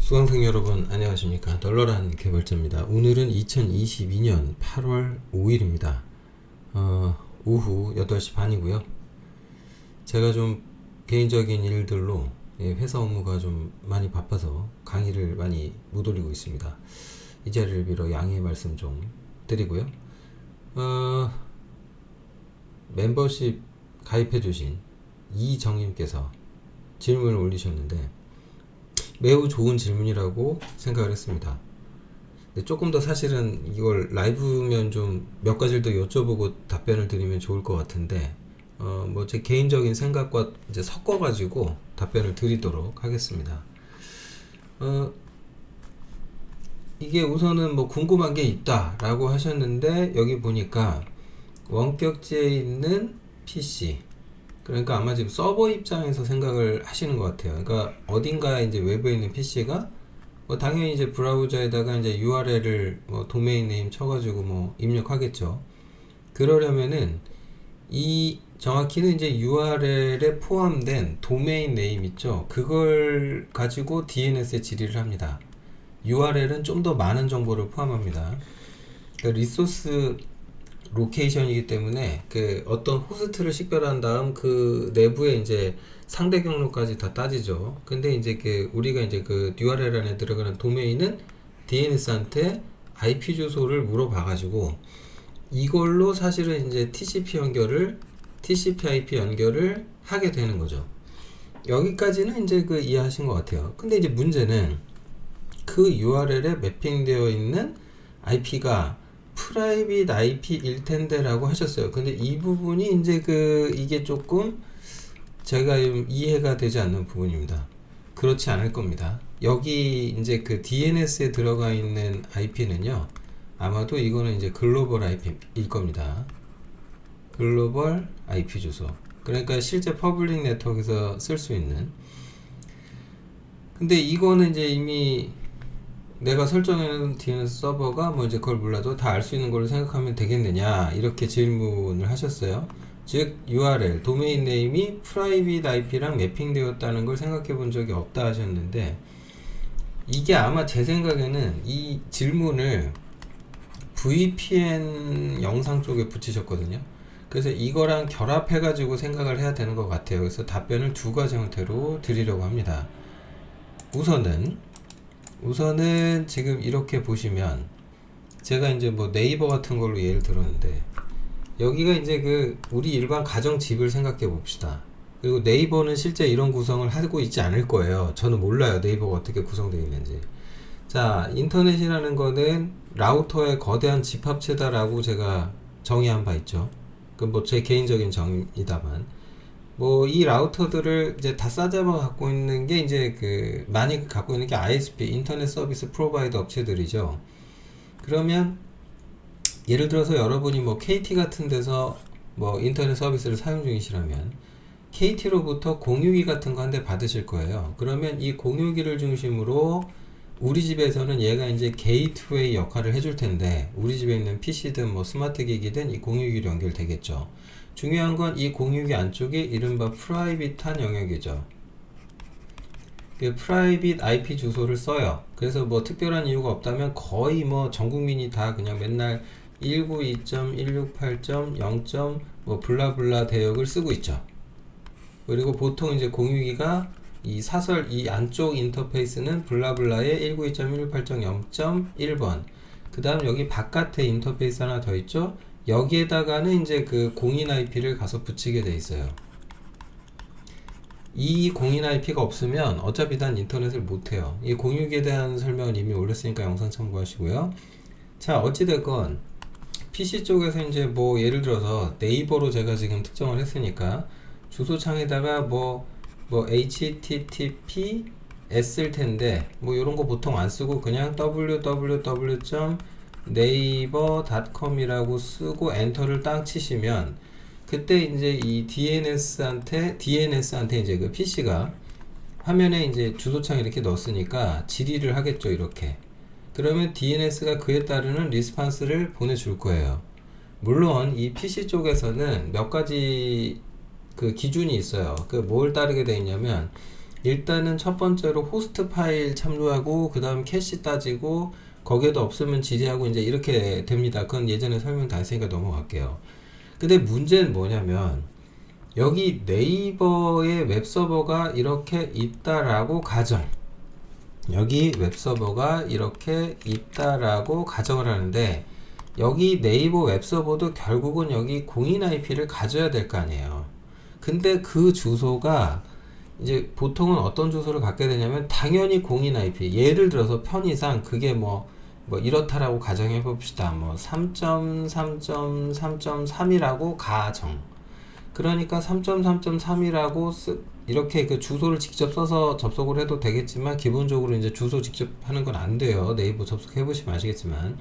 수강생 여러분 안녕하십니까. 널널한 개발자입니다. 오늘은 2022년 8월 5일입니다. 오후 8시 반이고요. 제가 좀 개인적인 일들로 회사 업무가 좀 많이 바빠서 강의를 많이 못 올리고 있습니다. 이 자리를 빌어 양해 말씀 좀 드리고요. 멤버십 가입해 주신 이정님께서 질문을 올리셨는데 매우 좋은 질문이라고 생각을 했습니다. 근데 조금 더 사실은 이걸 라이브면 좀 몇 가지를 더 여쭤보고 답변을 드리면 좋을 것 같은데 뭐 제 개인적인 생각과 이제 섞어가지고 답변을 드리도록 하겠습니다. 이게 우선은 뭐 궁금한 게 있다라고 하셨는데 여기 보니까 원격지에 있는 PC, 그러니까 아마 지금 서버 입장에서 생각을 하시는 것 같아요. 그러니까 어딘가에 이제 외부에 있는 PC가 뭐 당연히 이제 브라우저에다가 이제 URL을 뭐 도메인 네임 쳐가지고 뭐 입력하겠죠. 그러려면은 이 정확히는 이제 URL에 포함된 도메인 네임 있죠. 그걸 가지고 DNS에 질의를 합니다. URL은 좀 더 많은 정보를 포함합니다. 그러니까 리소스 로케이션이기 때문에 그 어떤 호스트를 식별한 다음 그 내부에 이제 상대 경로까지 다 따지죠. 근데 이제 그 우리가 이제 그 URL 안에 들어가는 도메인은 DNS한테 IP 주소를 물어봐가지고 이걸로 사실은 이제 TCP IP 연결을 하게 되는 거죠. 여기까지는 이제 그 이해하신 것 같아요. 근데 이제 문제는 그 URL에 매핑되어 있는 IP가 프라이빗 IP일 텐데 라고 하셨어요. 근데 이 부분이 이제 이게 조금 제가 이해가 되지 않는 부분입니다. 그렇지 않을 겁니다. 여기 이제 그 DNS에 들어가 있는 IP는요, 아마도 이거는 이제 글로벌 IP일 겁니다. 글로벌 IP 주소. 그러니까 실제 퍼블릭 네트워크에서 쓸 수 있는. 근데 이거는 이제 이미 내가 설정해놓은 DNS 서버가 뭐 이제 그걸 몰라도 다 알 수 있는 걸로 생각하면 되겠느냐, 이렇게 질문을 하셨어요. 즉 URL 도메인 네임이 프라이빗 IP랑 매핑되었다는 걸 생각해 본 적이 없다 하셨는데, 이게 아마 제 생각에는 이 질문을 VPN 영상 쪽에 붙이셨거든요. 그래서 이거랑 결합해 가지고 생각을 해야 되는 것 같아요. 그래서 답변을 두 가지 형태로 드리려고 합니다. 우선은 지금 이렇게 보시면, 제가 이제 뭐 네이버 같은 걸로 예를 들었는데, 여기가 이제 우리 일반 가정집을 생각해 봅시다. 그리고 네이버는 실제 이런 구성을 하고 있지 않을 거예요. 저는 몰라요, 네이버가 어떻게 구성되어 있는지. 자, 인터넷이라는 거는 라우터의 거대한 집합체다라고 제가 정의한 바 있죠. 그 뭐 제 개인적인 정의다만, 뭐 이 라우터들을 이제 다 싸잡아 갖고 있는 게 이제 많이 갖고 있는 게 ISP, 인터넷 서비스 프로바이더 업체들이죠. 그러면 예를 들어서 여러분이 뭐 KT 같은 데서 뭐 인터넷 서비스를 사용 중이시라면 KT로부터 공유기 같은 거 한 대 받으실 거예요. 그러면 이 공유기를 중심으로 우리 집에서는 얘가 이제 게이트웨이 역할을 해줄 텐데, 우리 집에 있는 PC든 뭐 스마트 기기든 이 공유기로 연결되겠죠. 중요한 건 이 공유기 안쪽이 이른바 프라이빗한 영역이죠. 그 프라이빗 IP 주소를 써요. 그래서 뭐 특별한 이유가 없다면 거의 뭐 전 국민이 다 그냥 맨날 192.168.0. 뭐 블라블라 대역을 쓰고 있죠. 그리고 보통 이제 공유기가 이 안쪽 인터페이스는 블라블라의 192.168.0.1번. 그 다음 여기 바깥에 인터페이스 하나 더 있죠. 여기에다가는 이제 그 공인 IP를 가서 붙이게 돼 있어요. 이 공인 IP가 없으면 어차피 난 인터넷을 못해요. 이 공유기에 대한 설명은 이미 올렸으니까 영상 참고하시고요. 자, 어찌됐건 PC 쪽에서 이제 뭐 예를 들어서 네이버로 제가 지금 특정을 했으니까 주소창에다가 뭐 https 일 텐데, 뭐 이런 거 보통 안 쓰고 그냥 www.naver.com이라고 쓰고 엔터를 딱 치시면, 그때 이제 이 DNS한테 이제 그 PC가 화면에 이제 주소창 이렇게 넣었으니까 질의를 하겠죠, 이렇게. 그러면 DNS가 그에 따르는 리스판스를 보내줄 거예요. 물론 이 PC 쪽에서는 몇 가지 그 기준이 있어요. 뭘 따르게 되어 있냐면, 일단은 첫 번째로 호스트 파일 참조하고 그 다음 캐시 따지고 거기에도 없으면 지지하고 이제 이렇게 됩니다. 그건 예전에 설명 다 했으니까 넘어갈게요. 근데 문제는 뭐냐면 여기 네이버의 웹서버가 이렇게 있다라고 가정, 여기 웹서버가 이렇게 있다라고 가정을 하는데 여기 네이버 웹서버도 결국은 여기 공인 IP를 가져야 될 거 아니에요. 근데 그 주소가 이제 보통은 어떤 주소를 갖게 되냐면 당연히 공인 IP, 예를 들어서 편의상 그게 뭐 이렇다라고 가정해 봅시다. 뭐 3.3.3.3이라고 가정. 그러니까 3.3.3이라고 이렇게 그 주소를 직접 써서 접속을 해도 되겠지만 기본적으로 이제 주소 직접 하는 건 안 돼요. 네이버 접속해 보시면 아시겠지만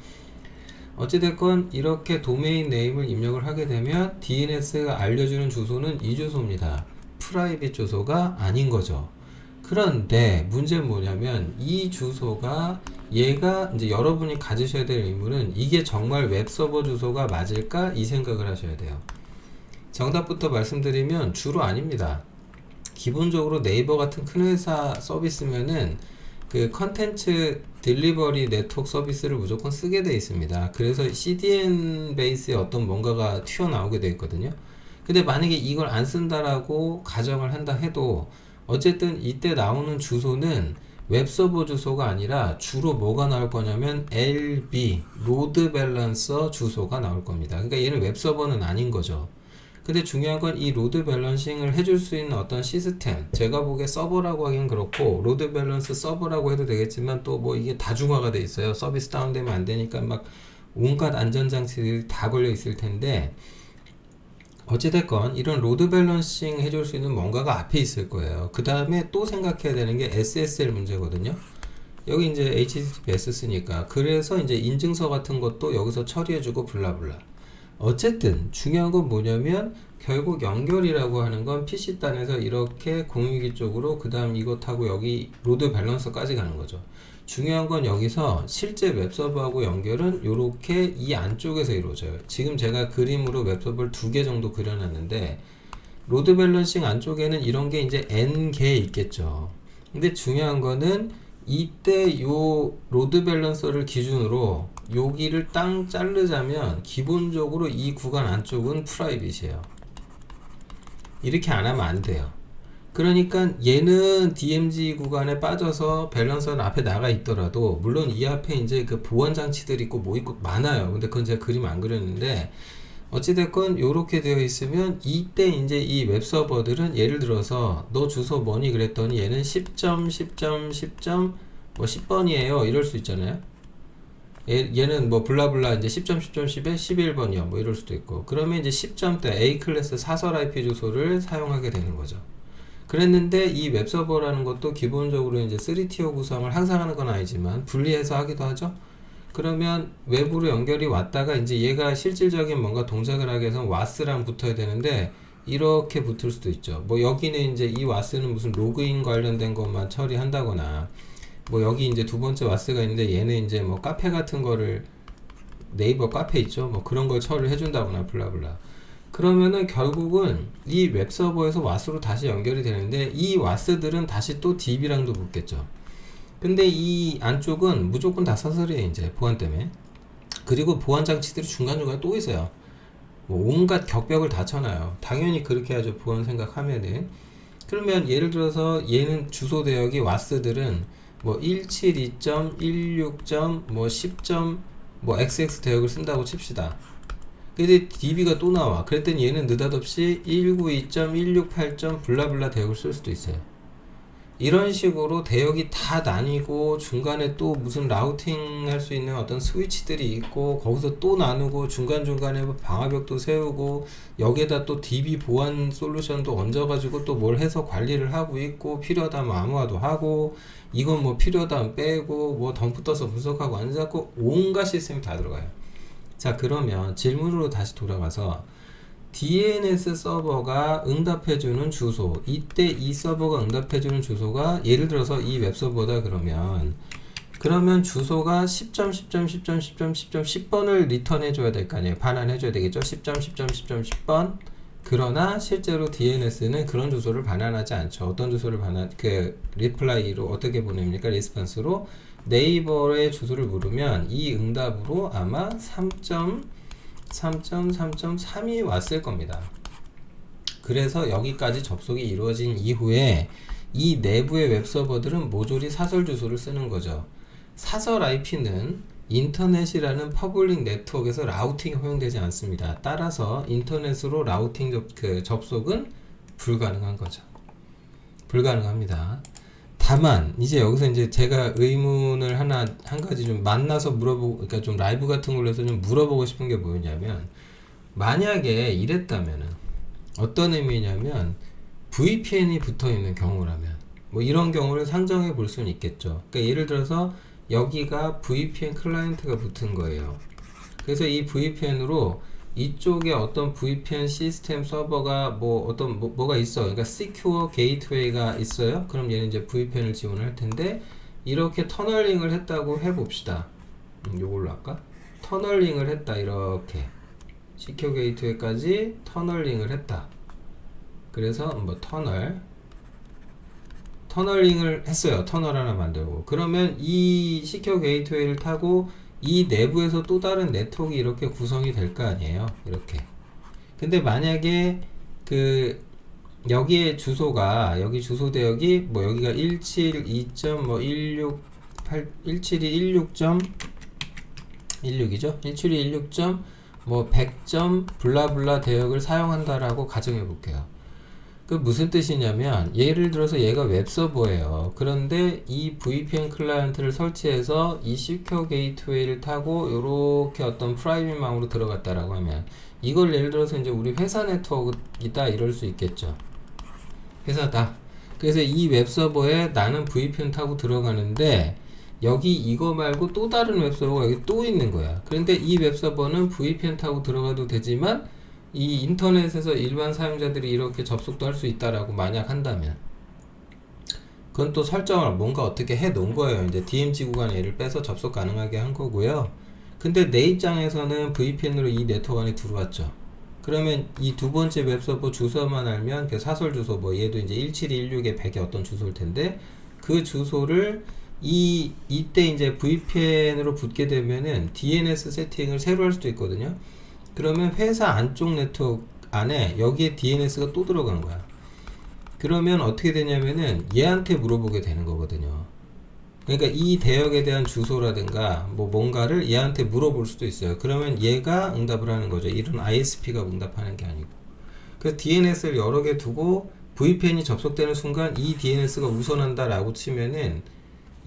어찌됐건 이렇게 도메인 네임을 입력을 하게 되면 DNS가 알려주는 주소는 이 주소입니다. 프라이빗 주소가 아닌 거죠. 그런데 문제는 뭐냐면 이 주소가 얘가 이제 여러분이 가지셔야 될 의무는 이게 정말 웹서버 주소가 맞을까 이 생각을 하셔야 돼요. 정답부터 말씀드리면 주로 아닙니다. 기본적으로 네이버 같은 큰 회사 서비스면은 그 컨텐츠 딜리버리 네트워크 서비스를 무조건 쓰게 돼 있습니다. 그래서 CDN 베이스의 어떤 뭔가가 튀어나오게 돼 있거든요. 근데 만약에 이걸 안 쓴다라고 가정을 한다 해도 어쨌든 이때 나오는 주소는 웹서버 주소가 아니라 주로 뭐가 나올 거냐면 LB 로드 밸런서 주소가 나올 겁니다. 그러니까 얘는 웹서버는 아닌 거죠. 근데 중요한 건 이 로드 밸런싱을 해줄 수 있는 어떤 시스템, 제가 보기에 서버라고 하긴 그렇고 로드 밸런스 서버라고 해도 되겠지만 또 뭐 이게 다중화가 돼 있어요. 서비스 다운되면 안 되니까 막 온갖 안전장치들이 다 걸려 있을 텐데 어찌됐건 이런 로드 밸런싱 해줄 수 있는 뭔가가 앞에 있을 거예요. 그 다음에 또 생각해야 되는 게 SSL 문제거든요. 여기 이제 HTTPS 쓰니까 그래서 이제 인증서 같은 것도 여기서 처리해주고 블라블라. 어쨌든 중요한 건 뭐냐면 결국 연결이라고 하는 건 PC단에서 이렇게 공유기 쪽으로 그 다음 이것하고 여기 로드 밸런서까지 가는 거죠. 중요한 건 여기서 실제 웹서버하고 연결은 이렇게 이 안쪽에서 이루어져요. 지금 제가 그림으로 웹서버를 2개 정도 그려놨는데 로드 밸런싱 안쪽에는 이런 게 이제 N개 있겠죠. 근데 중요한 거는 이때 요 로드 밸런서를 기준으로 여기를 땅 자르자면 기본적으로 이 구간 안쪽은 프라이빗이에요. 이렇게 안 하면 안 돼요. 그러니까 얘는 DMZ 구간에 빠져서 밸런서는 앞에 나가 있더라도 물론 이 앞에 이제 그 보안 장치들이 있고 뭐 있고 많아요. 근데 그건 제가 그림 안 그렸는데 어찌됐건 요렇게 되어 있으면 이때 이제 이 웹서버들은 예를 들어서 너 주소 뭐니 그랬더니 얘는 10.10.10. 뭐 10번이에요 이럴 수 있잖아요. 얘는 뭐 블라블라 이제 10.10.10에 11번이요 뭐 이럴 수도 있고 그러면 이제 10점대 A 클래스 사설 IP 주소를 사용하게 되는 거죠. 그랬는데 이 웹서버라는 것도 기본적으로 이제 3티어 구성을 항상 하는 건 아니지만 분리해서 하기도 하죠. 그러면 외부로 연결이 왔다가 이제 얘가 실질적인 뭔가 동작을 하게 해서 WAS랑 붙어야 되는데 이렇게 붙을 수도 있죠. 뭐 여기는 이제 이 WAS는 무슨 로그인 관련된 것만 처리한다거나 뭐 여기 이제 두 번째 와스가 있는데 얘는 이제 뭐 카페 같은 거를 네이버 카페 있죠 뭐 그런 걸 처리를 해준다거나 블라블라 그러면은 결국은 이 웹서버에서 와스로 다시 연결이 되는데 이 와스들은 다시 또 DB랑도 붙겠죠. 근데 이 안쪽은 무조건 다 사설이에요 이제 보안 때문에. 그리고 보안 장치들이 중간중간에 또 있어요. 뭐 온갖 격벽을 다 쳐놔요. 당연히 그렇게 하죠 보안 생각하면은. 그러면 예를 들어서 얘는 주소 대역이 와스들은 뭐 172.16. 뭐 10. 뭐 XX 대역을 쓴다고 칩시다. 근데 DB가 또 나와. 그랬더니 얘는 느닷없이 192.168. 블라블라 대역을 쓸 수도 있어요. 이런 식으로 대역이 다 나뉘고 중간에 또 무슨 라우팅 할 수 있는 어떤 스위치들이 있고 거기서 또 나누고 중간중간에 방화벽도 세우고 여기에다 또 DB 보안 솔루션도 얹어가지고 또 뭘 해서 관리를 하고 있고 필요하다면 암호화도 하고 이건 뭐 필요하다면 빼고 뭐 덤프 떠서 분석하고 안 잡고 온갖 시스템이 다 들어가요. 자 그러면 질문으로 다시 돌아가서 DNS 서버가 응답해주는 주소 이때 이 서버가 응답해주는 주소가 예를 들어서 이 웹서버다 그러면 주소가 10.10.10.10.10.10번을 리턴해줘야 될 거 아니에요. 반환해줘야 되겠죠. 10.10.10.10번 그러나 실제로 DNS는 그런 주소를 반환하지 않죠. 어떤 주소를 리플라이로 어떻게 보냅니까? 리스폰스로 네이버의 주소를 물으면 이 응답으로 아마 3.3.3.3이 왔을 겁니다. 그래서 여기까지 접속이 이루어진 이후에 이 내부의 웹서버들은 모조리 사설 주소를 쓰는 거죠. 사설 IP는 인터넷이라는 퍼블릭 네트워크에서 라우팅이 허용되지 않습니다. 따라서 인터넷으로 라우팅 접속은 불가능한 거죠. 불가능합니다. 다만 이제 여기서 이제 제가 의문을 한 가지 좀 만나서 물어보고, 그러니까 좀 라이브 같은 걸로 해서 좀 물어보고 싶은 게 뭐냐면, 만약에 이랬다면은 어떤 의미냐면 VPN이 붙어 있는 경우라면 뭐 이런 경우를 상정해 볼 수는 있겠죠. 그러니까 예를 들어서 여기가 VPN 클라이언트가 붙은 거예요. 그래서 이 VPN으로 이쪽에 어떤 VPN 시스템 서버가 뭐가 있어. 그러니까 Secure Gateway가 있어요. 그럼 얘는 이제 VPN을 지원을 할 텐데, 이렇게 터널링을 했다고 해봅시다. 요걸로 할까? 터널링을 했다. 이렇게 Secure Gateway까지 터널링을 했다. 그래서 뭐 터널링을 했어요. 터널 하나 만들고. 그러면 이 시큐어 게이트웨이를 타고 이 내부에서 또 다른 네트워크가 이렇게 구성이 될 거 아니에요. 이렇게. 근데 만약에 여기에 주소가, 여기 주소 대역이 뭐 여기가 172.168.116.16이죠. 172.16. 뭐 100점 블라블라 대역을 사용한다라고 가정해 볼게요. 그 무슨 뜻이냐면, 예를 들어서 얘가 웹서버예요. 그런데 이 VPN 클라이언트를 설치해서 이 시큐어 게이트웨이를 타고 요렇게 어떤 프라이빗 망으로 들어갔다라고 하면, 이걸 예를 들어서 이제 우리 회사 네트워크이다 이럴 수 있겠죠. 회사다. 그래서 이 웹서버에 나는 VPN 타고 들어가는데 여기 이거 말고 또 다른 웹서버가 여기 또 있는 거야. 그런데 이 웹서버는 VPN 타고 들어가도 되지만 이 인터넷에서 일반 사용자들이 이렇게 접속도 할 수 있다라고 만약 한다면, 그건 또 설정을 뭔가 어떻게 해 놓은 거예요. 이제 DMZ 구간 얘를 빼서 접속 가능하게 한 거고요. 근데 내 입장에서는 VPN으로 이 네트워크 안에 들어왔죠. 그러면 이 두 번째 웹서버 주소만 알면, 그 사설 주소, 뭐 얘도 이제 1716에 100의 어떤 주소일 텐데, 그 주소를 이때 이제 VPN으로 붙게 되면은 DNS 세팅을 새로 할 수도 있거든요. 그러면 회사 안쪽 네트워크 안에 여기에 DNS가 또 들어간 거야. 그러면 어떻게 되냐면은 얘한테 물어보게 되는 거거든요. 그러니까 이 대역에 대한 주소라든가 뭐 뭔가를 얘한테 물어볼 수도 있어요. 그러면 얘가 응답을 하는 거죠. 이런 ISP가 응답하는 게 아니고. 그래서 DNS를 여러 개 두고 VPN이 접속되는 순간 이 DNS가 우선한다라고 치면은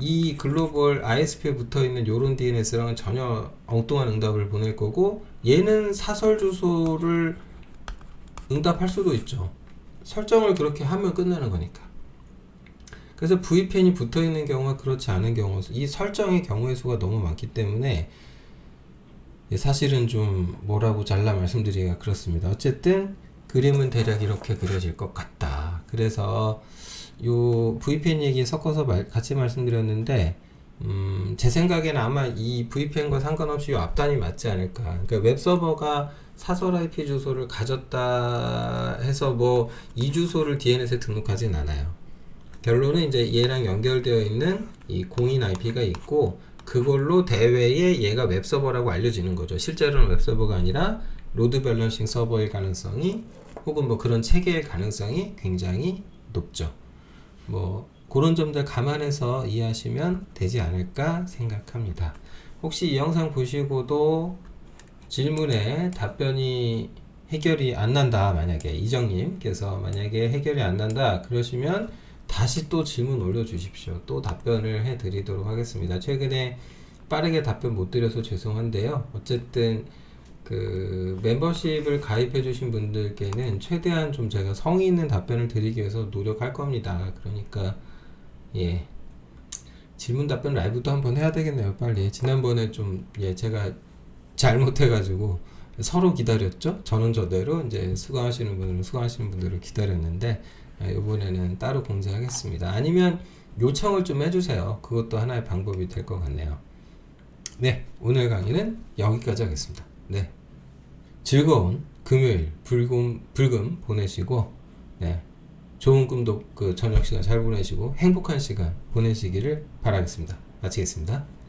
이 글로벌 ISP에 붙어 있는 요런 DNS랑은 전혀 엉뚱한 응답을 보낼 거고, 얘는 사설 주소를 응답할 수도 있죠. 설정을 그렇게 하면 끝나는 거니까. 그래서 VPN이 붙어 있는 경우와 그렇지 않은 경우, 이 설정의 경우의 수가 너무 많기 때문에 사실은 좀 뭐라고 잘라 말씀드리기가 그렇습니다. 어쨌든 그림은 대략 이렇게 그려질 것 같다. 그래서 요 VPN 얘기 섞어서 같이 말씀드렸는데, 제 생각에는 아마 이 VPN과 상관없이 요 앞단이 맞지 않을까. 그러니까 웹서버가 사설 IP 주소를 가졌다 해서 뭐 이 주소를 DNS에 등록하진 않아요. 결론은 이제 얘랑 연결되어 있는 이 공인 IP가 있고, 그걸로 대외에 얘가 웹서버라고 알려지는 거죠. 실제로는 웹서버가 아니라 로드 밸런싱 서버일 가능성이, 혹은 뭐 그런 체계일 가능성이 굉장히 높죠. 뭐 그런 점들 감안해서 이해하시면 되지 않을까 생각합니다. 혹시 이 영상 보시고도 질문에 답변이 해결이 안 난다, 만약에 이정님께서 만약에 해결이 안 난다 그러시면 다시 또 질문 올려주십시오. 또 답변을 해드리도록 하겠습니다. 최근에 빠르게 답변 못 드려서 죄송한데요. 어쨌든 그 멤버십을 가입해 주신 분들께는 최대한 좀 제가 성의 있는 답변을 드리기 위해서 노력할 겁니다. 그러니까 예, 질문 답변 라이브도 한번 해야 되겠네요. 빨리. 지난번에 좀 제가 잘못해 가지고 서로 기다렸죠. 저는 저대로 이제 수강하시는 분들은 수강하시는 분들을 기다렸는데, 이번에는 따로 공지하겠습니다. 아니면 요청을 좀 해주세요. 그것도 하나의 방법이 될 것 같네요. 네, 오늘 강의는 여기까지 하겠습니다. 네. 즐거운 금요일 불금 보내시고, 네, 좋은 꿈도 그 저녁 시간 잘 보내시고 행복한 시간 보내시기를 바라겠습니다. 마치겠습니다.